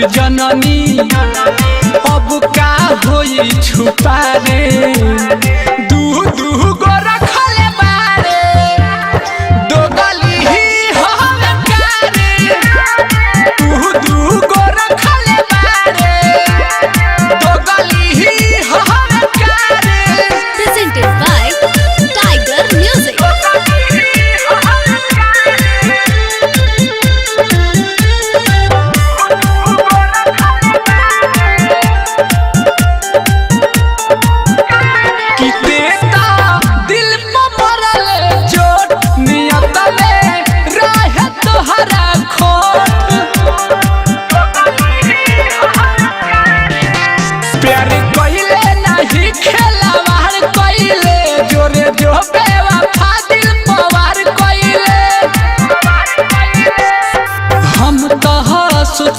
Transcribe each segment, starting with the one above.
जननी अब का होई छुपा रे दू गो रखले बारे दो गली ही हम कारे दू गो रखले बारे दो गली ही हम कारे। Presented by Tiger Music.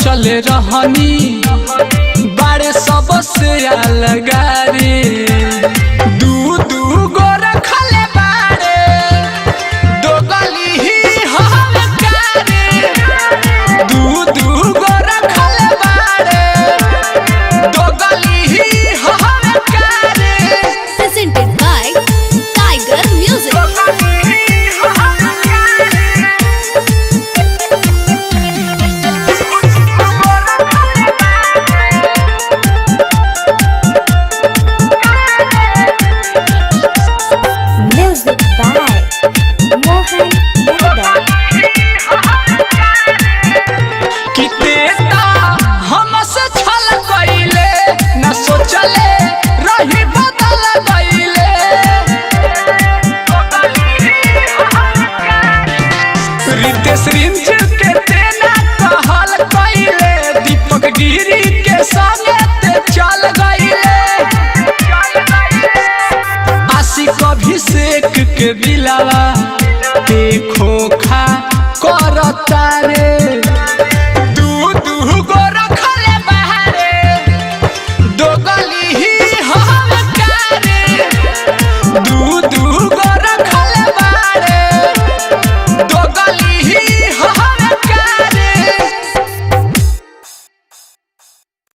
चले रहनी बारे सबसे अलग रे दू गो रखले बारे दो गली ही हम कारे दू गो रखले बारे दो गली ही हम कारे। Presented by Tiger Music. दीपक गिरी के संगे ते चल गईले आशिक अभिषेक के दिलावा ते